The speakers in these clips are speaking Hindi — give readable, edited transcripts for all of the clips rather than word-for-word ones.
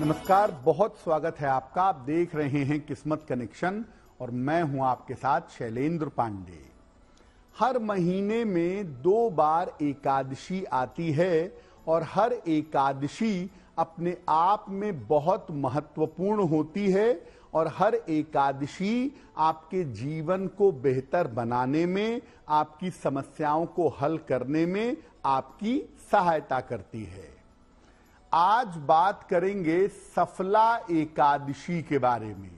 नमस्कार, बहुत स्वागत है आपका। आप देख रहे हैं किस्मत कनेक्शन और मैं हूं आपके साथ शैलेंद्र पांडे। हर महीने में 2 बार एकादशी आती है और हर एकादशी अपने आप में बहुत महत्वपूर्ण होती है और हर एकादशी आपके जीवन को बेहतर बनाने में, आपकी समस्याओं को हल करने में आपकी सहायता करती है। आज बात करेंगे सफला एकादशी के बारे में।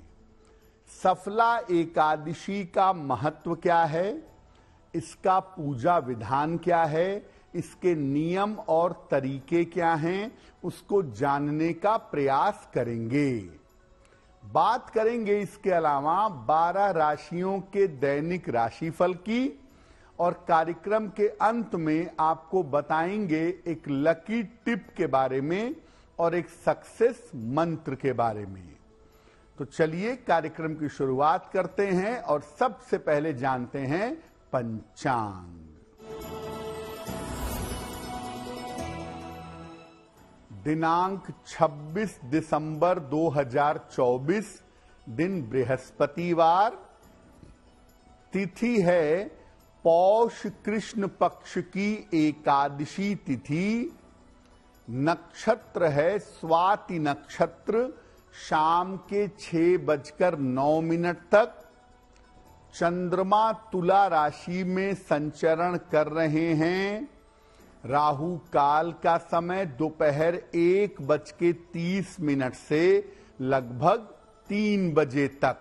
सफला एकादशी का महत्व क्या है, इसका पूजा विधान क्या है, इसके नियम और तरीके क्या हैं, उसको जानने का प्रयास करेंगे। बात करेंगे इसके अलावा 12 राशियों के दैनिक राशिफल की और कार्यक्रम के अंत में आपको बताएंगे एक लकी टिप के बारे में और एक सक्सेस मंत्र के बारे में। तो चलिए कार्यक्रम की शुरुआत करते हैं और सबसे पहले जानते हैं पंचांग। दिनांक 26 दिसंबर 2024, दिन बृहस्पतिवार, तिथि है पौष कृष्ण पक्ष की एकादशी तिथि, नक्षत्र है स्वाति नक्षत्र, शाम के 6:09 तक। चंद्रमा तुला राशि में संचरण कर रहे हैं। राहु काल का समय दोपहर 1:30 से लगभग 3 बजे तक।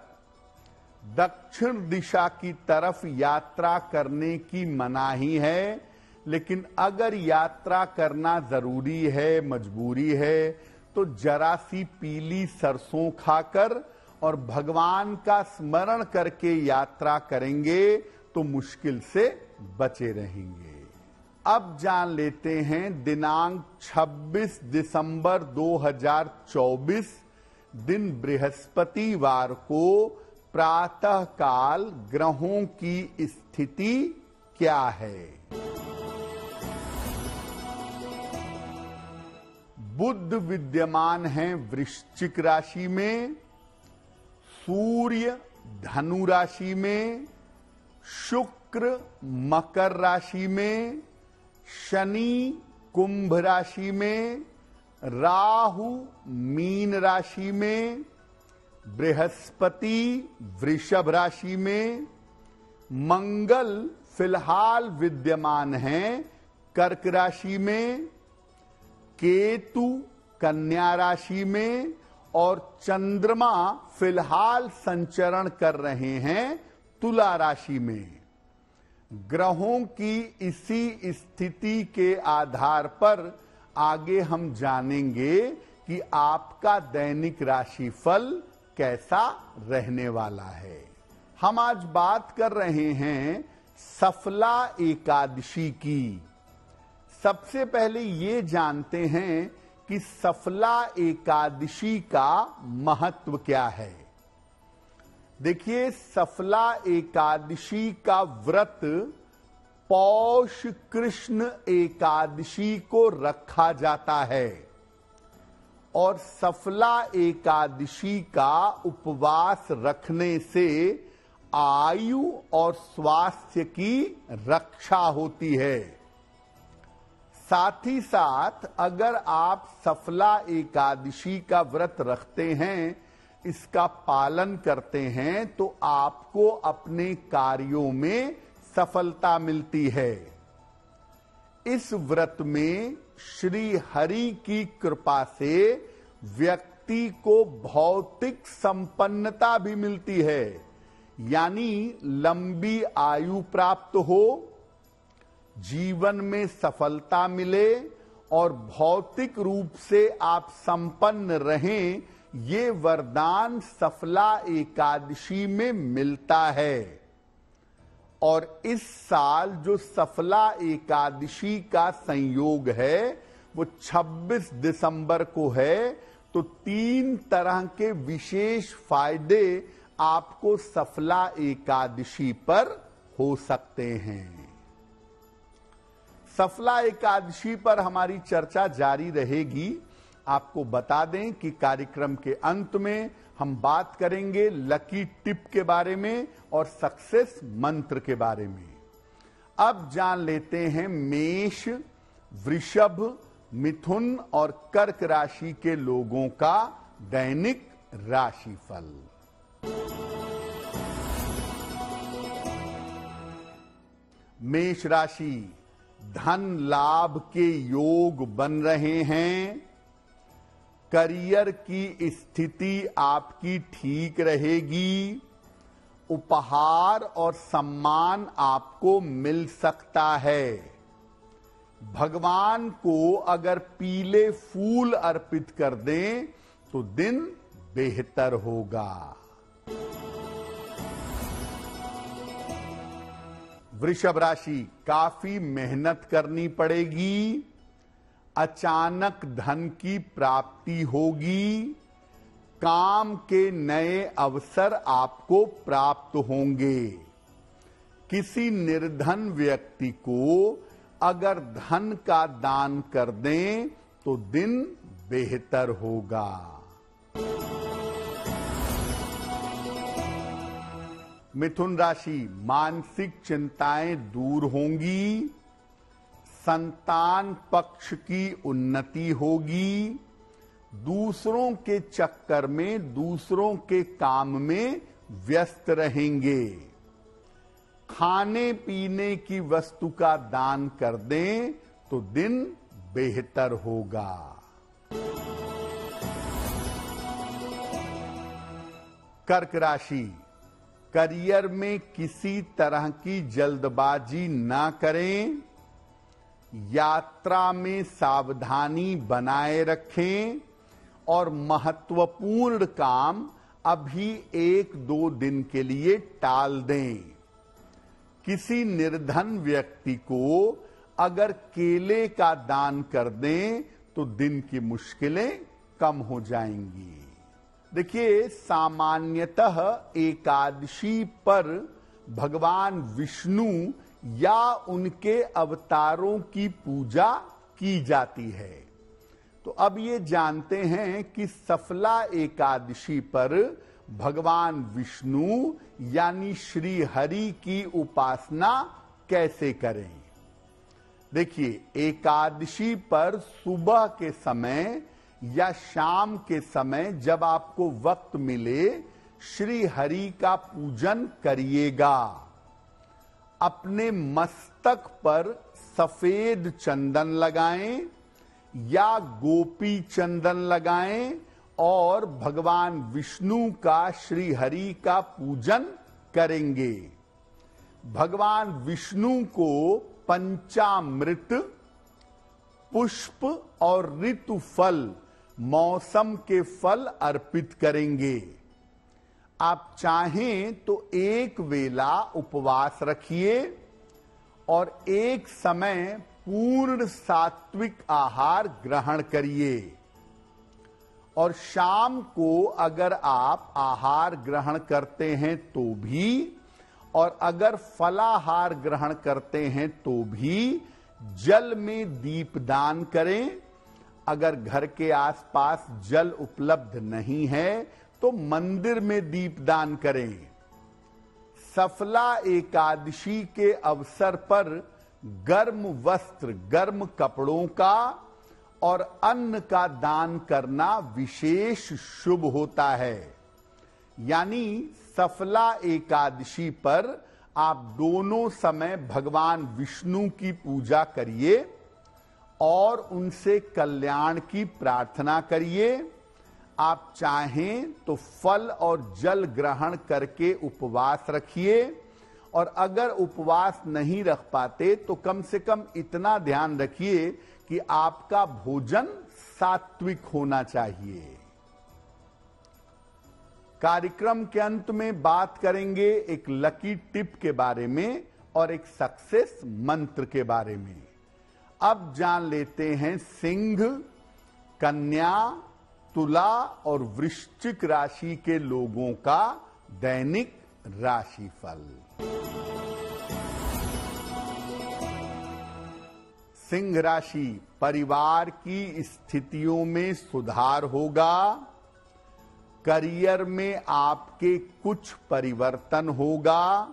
दक्षिण दिशा की तरफ यात्रा करने की मनाही है, लेकिन अगर यात्रा करना जरूरी है, मजबूरी है, तो जरा सी पीली सरसों खाकर और भगवान का स्मरण करके यात्रा करेंगे तो मुश्किल से बचे रहेंगे। अब जान लेते हैं दिनांक 26 दिसंबर 2024, दिन बृहस्पतिवार को प्रातः काल ग्रहों की स्थिति क्या है। बुध विद्यमान है वृश्चिक राशि में, सूर्य धनु राशि में, शुक्र मकर राशि में, शनि कुंभ राशि में, राहु मीन राशि में, बृहस्पति वृषभ राशि में, मंगल फिलहाल विद्यमान हैं कर्क राशि में, केतु कन्या राशि में और चंद्रमा फिलहाल संचरण कर रहे हैं तुला राशि में। ग्रहों की इसी स्थिति के आधार पर आगे हम जानेंगे कि आपका दैनिक राशिफल कैसा रहने वाला है। हम आज बात कर रहे हैं सफला एकादशी की। सबसे पहले ये जानते हैं कि सफला एकादशी का महत्व क्या है। देखिए, सफला एकादशी का व्रत पौष कृष्ण एकादशी को रखा जाता है और सफला एकादशी का उपवास रखने से आयु और स्वास्थ्य की रक्षा होती है। साथ ही साथ अगर आप सफला एकादशी का व्रत रखते हैं, इसका पालन करते हैं, तो आपको अपने कार्यों में सफलता मिलती है। इस व्रत में श्री हरि की कृपा से व्यक्ति को भौतिक संपन्नता भी मिलती है, यानी लंबी आयु प्राप्त हो, जीवन में सफलता मिले और भौतिक रूप से आप संपन्न रहें, ये वरदान सफला एकादशी में मिलता है। और इस साल जो सफला एकादशी का संयोग है वो 26 दिसंबर को है, तो 3 तरह के विशेष फायदे आपको सफला एकादशी पर हो सकते हैं। सफला एकादशी पर हमारी चर्चा जारी रहेगी आपको बता दें कि कार्यक्रम के अंत में हम बात करेंगे लकी टिप के बारे में और सक्सेस मंत्र के बारे में। अब जान लेते हैं मेष, वृषभ, मिथुन और कर्क राशि के लोगों का दैनिक राशिफल। मेष राशि, धन लाभ के योग बन रहे हैं। करियर की स्थिति आपकी ठीक रहेगी। उपहार और सम्मान आपको मिल सकता है। भगवान को अगर पीले फूल अर्पित कर दें तो दिन बेहतर होगा। वृषभ राशि, काफी मेहनत करनी पड़ेगी। अचानक धन की प्राप्ति होगी। काम के नए अवसर आपको प्राप्त होंगे। किसी निर्धन व्यक्ति को अगर धन का दान कर दें तो दिन बेहतर होगा। मिथुन राशि, मानसिक चिंताएं दूर होंगी। संतान पक्ष की उन्नति होगी। दूसरों के चक्कर में दूसरों के काम में व्यस्त रहेंगे। खाने पीने की वस्तु का दान कर दें तो दिन बेहतर होगा। कर्क राशि, करियर में किसी तरह की जल्दबाजी ना करें। यात्रा में सावधानी बनाए रखें और महत्वपूर्ण काम अभी 1-2 दिन के लिए टाल दें। किसी निर्धन व्यक्ति को अगर केले का दान कर दें तो दिन की मुश्किलें कम हो जाएंगी। देखिए, सामान्यतः एकादशी पर भगवान विष्णु या उनके अवतारों की पूजा की जाती है। तो अब ये जानते हैं कि सफला एकादशी पर भगवान विष्णु यानी श्री हरि की उपासना कैसे करें। देखिए, एकादशी पर सुबह के समय या शाम के समय जब आपको वक्त मिले, श्री हरि का पूजन करिएगा। अपने मस्तक पर सफेद चंदन लगाएं या गोपी चंदन लगाएं और भगवान विष्णु का श्री हरि का पूजन करेंगे। भगवान विष्णु को पंचामृत, पुष्प और ऋतु फल, मौसम के फल अर्पित करेंगे। आप चाहें तो एक वेला उपवास रखिए और एक समय पूर्ण सात्विक आहार ग्रहण करिए। और शाम को अगर आप आहार ग्रहण करते हैं तो भी, और अगर फलाहार ग्रहण करते हैं तो भी जल में दीपदान करें। अगर घर के आसपास जल उपलब्ध नहीं है तो मंदिर में दीपदान करें। सफला एकादशी के अवसर पर गर्म वस्त्र, गर्म कपड़ों का और अन्न का दान करना विशेष शुभ होता है। यानी सफला एकादशी पर आप दोनों समय भगवान विष्णु की पूजा करिए और उनसे कल्याण की प्रार्थना करिए। आप चाहें तो फल और जल ग्रहण करके उपवास रखिए, और अगर उपवास नहीं रख पाते तो कम से कम इतना ध्यान रखिए कि आपका भोजन सात्विक होना चाहिए। कार्यक्रम के अंत में बात करेंगे एक लकी टिप के बारे में और एक सक्सेस मंत्र के बारे में। अब जान लेते हैं सिंह, कन्या, तुला और वृश्चिक राशि के लोगों का दैनिक राशिफल। सिंह राशि, परिवार की स्थितियों में सुधार होगा। करियर में आपके कुछ परिवर्तन होगा।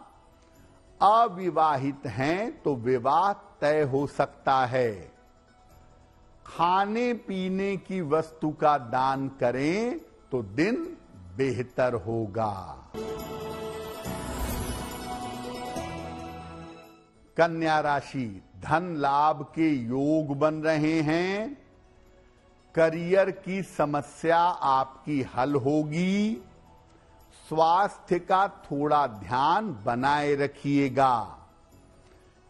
अविवाहित हैं तो विवाह तय हो सकता है। खाने पीने की वस्तु का दान करें तो दिन बेहतर होगा। कन्या राशि, धन लाभ के योग बन रहे हैं। करियर की समस्या आपकी हल होगी। स्वास्थ्य का थोड़ा ध्यान बनाए रखिएगा।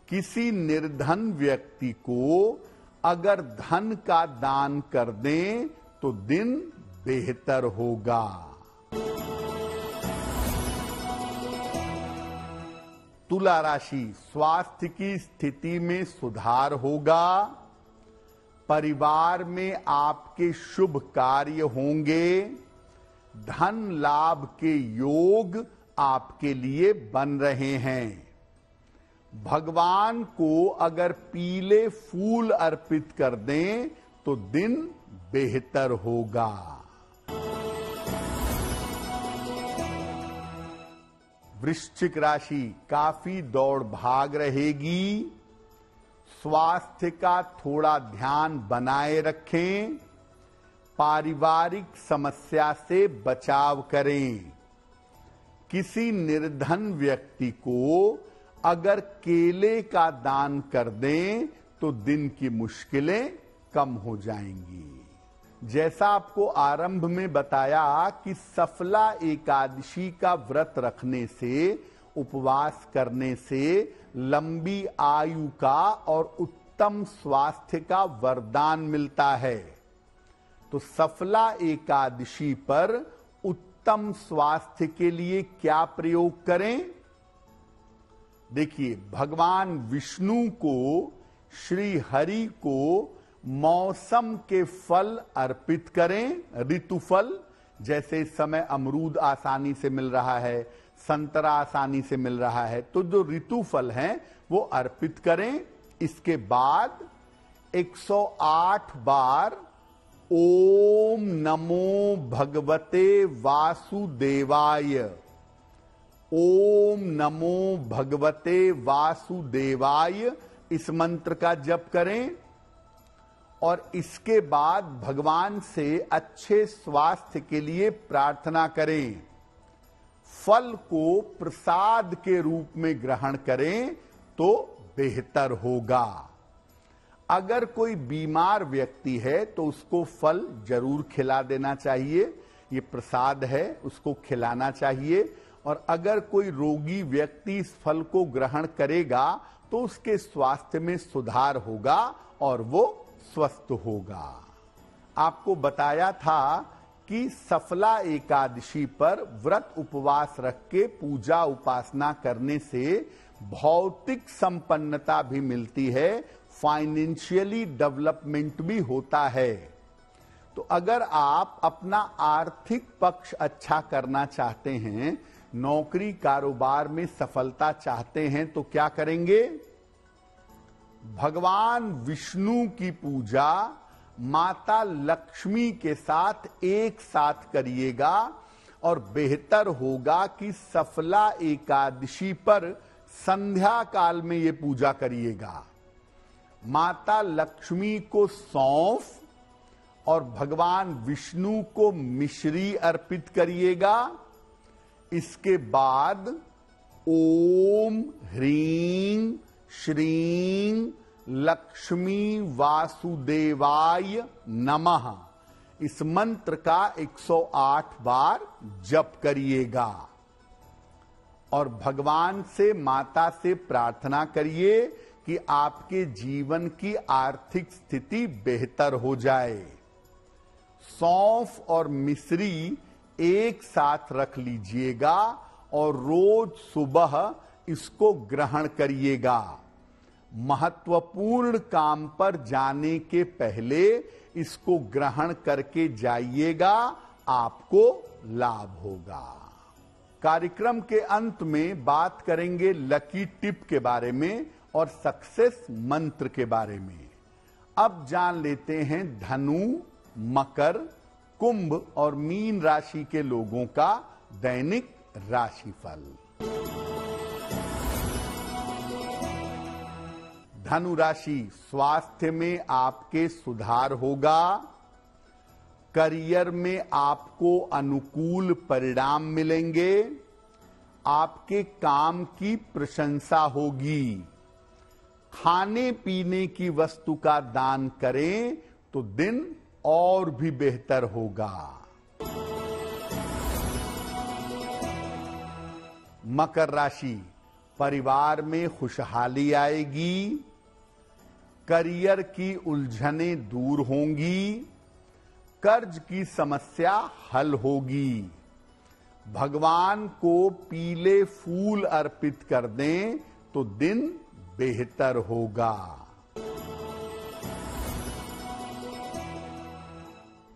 किसी निर्धन व्यक्ति को अगर धन का दान कर दें तो दिन बेहतर होगा। तुला राशि, स्वास्थ्य की स्थिति में सुधार होगा। परिवार में आपके शुभ कार्य होंगे। धन लाभ के योग आपके लिए बन रहे हैं। भगवान को अगर पीले फूल अर्पित कर दें तो दिन बेहतर होगा। वृश्चिक राशि, काफी दौड़ भाग रहेगी। स्वास्थ्य का थोड़ा ध्यान बनाए रखें। पारिवारिक समस्या से बचाव करें। किसी निर्धन व्यक्ति को अगर केले का दान कर दें तो दिन की मुश्किलें कम हो जाएंगी। जैसा आपको आरंभ में बताया कि सफला एकादशी का व्रत रखने से, उपवास करने से लंबी आयु का और उत्तम स्वास्थ्य का वरदान मिलता है। तो सफला एकादशी पर उत्तम स्वास्थ्य के लिए क्या प्रयोग करें? देखिए, भगवान विष्णु को, श्री हरि को मौसम के फल अर्पित करें। ऋतु फल, जैसे इस समय अमरूद आसानी से मिल रहा है, संतरा आसानी से मिल रहा है, तो जो ऋतु फल हैं वो अर्पित करें। इसके बाद 108 बार ओम नमो भगवते वासुदेवाय, ओम नमो भगवते वासुदेवाय इस मंत्र का जप करें। और इसके बाद भगवान से अच्छे स्वास्थ्य के लिए प्रार्थना करें। फल को प्रसाद के रूप में ग्रहण करें तो बेहतर होगा। अगर कोई बीमार व्यक्ति है तो उसको फल जरूर खिला देना चाहिए। ये प्रसाद है, उसको खिलाना चाहिए। और अगर कोई रोगी व्यक्ति इस फल को ग्रहण करेगा तो उसके स्वास्थ्य में सुधार होगा और वो स्वस्थ होगा। आपको बताया था कि सफला एकादशी पर व्रत उपवास रख के पूजा उपासना करने से भौतिक संपन्नता भी मिलती है, फाइनेंशियली डेवलपमेंट भी होता है। तो अगर आप अपना आर्थिक पक्ष अच्छा करना चाहते हैं, नौकरी कारोबार में सफलता चाहते हैं, तो क्या करेंगे? भगवान विष्णु की पूजा माता लक्ष्मी के साथ एक साथ करिएगा। और बेहतर होगा कि सफला एकादशी पर संध्या काल में ये पूजा करिएगा। माता लक्ष्मी को सौंफ और भगवान विष्णु को मिश्री अर्पित करिएगा। इसके बाद ओम ह्रीं श्रीं लक्ष्मी वासुदेवाय नमः इस मंत्र का 108 बार जप करिएगा। और भगवान से, माता से प्रार्थना करिए कि आपके जीवन की आर्थिक स्थिति बेहतर हो जाए। सौंफ और मिश्री एक साथ रख लीजिएगा और रोज सुबह इसको ग्रहण करिएगा। महत्वपूर्ण काम पर जाने के पहले इसको ग्रहण करके जाइएगा, आपको लाभ होगा। कार्यक्रम के अंत में बात करेंगे लकी टिप के बारे में और सक्सेस मंत्र के बारे में। अब जान लेते हैं धनु, मकर, कुंभ और मीन राशि के लोगों का दैनिक राशिफल। धनु राशि, स्वास्थ्य में आपके सुधार होगा। करियर में आपको अनुकूल परिणाम मिलेंगे। आपके काम की प्रशंसा होगी। खाने पीने की वस्तु का दान करें तो दिन और भी बेहतर होगा। मकर राशि, परिवार में खुशहाली आएगी। करियर की उलझनें दूर होंगी। कर्ज की समस्या हल होगी। भगवान को पीले फूल अर्पित कर दें तो दिन बेहतर होगा।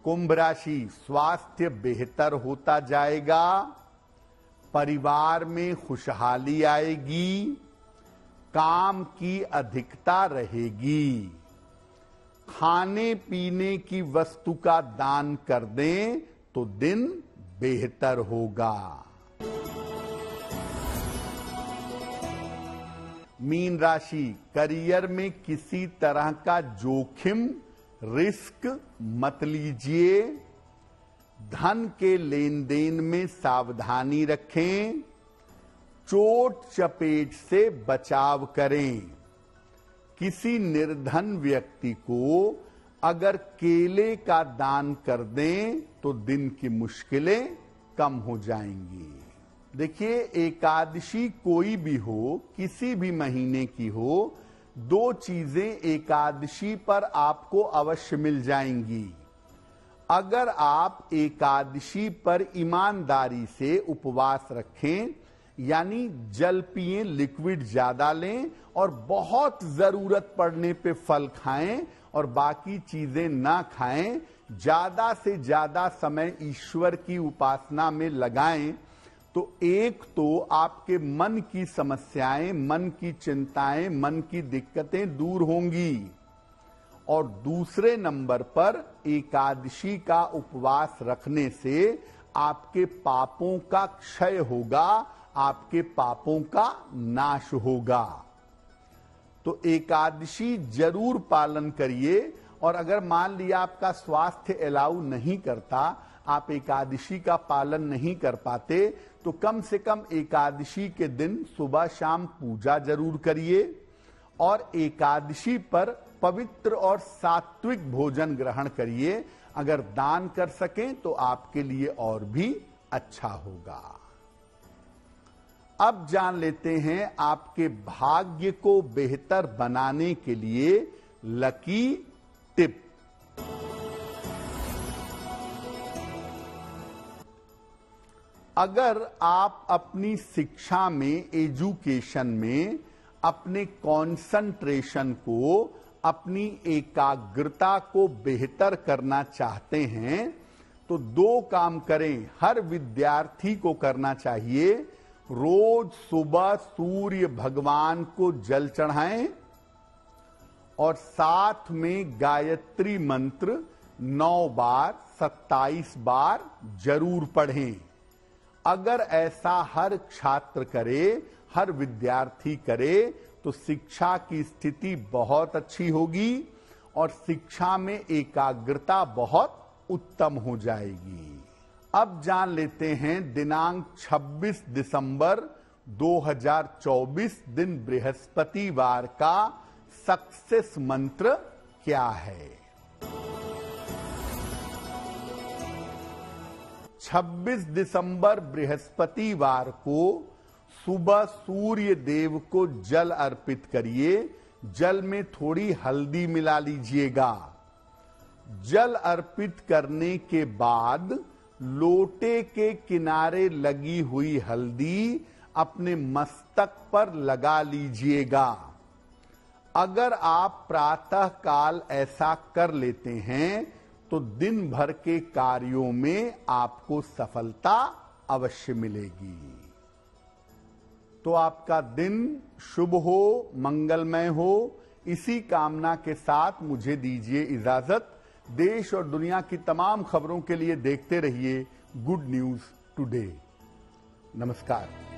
कुंभ राशि, स्वास्थ्य बेहतर होता जाएगा। परिवार में खुशहाली आएगी। काम की अधिकता रहेगी। खाने पीने की वस्तु का दान कर दें तो दिन बेहतर होगा। मीन राशि, करियर में किसी तरह का जोखिम, रिस्क मत लीजिए। धन के लेन देन में सावधानी रखें। चोट चपेट से बचाव करें। किसी निर्धन व्यक्ति को अगर केले का दान कर दें तो दिन की मुश्किलें कम हो जाएंगी। देखिए, एकादशी कोई भी हो, किसी भी महीने की हो, दो चीजें एकादशी पर आपको अवश्य मिल जाएंगी। अगर आप एकादशी पर ईमानदारी से उपवास रखें, यानी जल पिएं, लिक्विड ज्यादा लें और बहुत जरूरत पड़ने पे फल खाएं और बाकी चीजें ना खाएं, ज्यादा से ज्यादा समय ईश्वर की उपासना में लगाएं, तो एक तो आपके मन की समस्याएं, मन की चिंताएं, मन की दिक्कतें दूर होंगी और दूसरे नंबर पर एकादशी का उपवास रखने से आपके पापों का क्षय होगा, आपके पापों का नाश होगा। तो एकादशी जरूर पालन करिए। और अगर मान लिया आपका स्वास्थ्य अलाउ नहीं करता, आप एकादशी का पालन नहीं कर पाते, तो कम से कम एकादशी के दिन सुबह शाम पूजा जरूर करिए और एकादशी पर पवित्र और सात्विक भोजन ग्रहण करिए। अगर दान कर सकें तो आपके लिए और भी अच्छा होगा। अब जान लेते हैं आपके भाग्य को बेहतर बनाने के लिए लकी टिप। अगर आप अपनी शिक्षा में, एजुकेशन में अपने कंसंट्रेशन को, अपनी एकाग्रता को बेहतर करना चाहते हैं तो दो काम करें, हर विद्यार्थी को करना चाहिए। रोज सुबह सूर्य भगवान को जल चढ़ाएं और साथ में गायत्री मंत्र 9 बार 27 बार जरूर पढ़ें। अगर ऐसा हर छात्र करे, हर विद्यार्थी करे तो शिक्षा की स्थिति बहुत अच्छी होगी और शिक्षा में एकाग्रता बहुत उत्तम हो जाएगी। अब जान लेते हैं दिनांक 26 दिसंबर 2024 दिन बृहस्पतिवार का सक्सेस मंत्र क्या है। 26 दिसंबर बृहस्पतिवार को सुबह सूर्य देव को जल अर्पित करिए। जल में थोड़ी हल्दी मिला लीजिएगा। जल अर्पित करने के बाद लोटे के किनारे लगी हुई हल्दी अपने मस्तक पर लगा लीजिएगा। अगर आप प्रातः काल ऐसा कर लेते हैं तो दिन भर के कार्यों में आपको सफलता अवश्य मिलेगी। तो आपका दिन शुभ हो, मंगलमय हो, इसी कामना के साथ मुझे दीजिए इजाजत। देश और दुनिया की तमाम खबरों के लिए देखते रहिए गुड न्यूज टुडे। नमस्कार।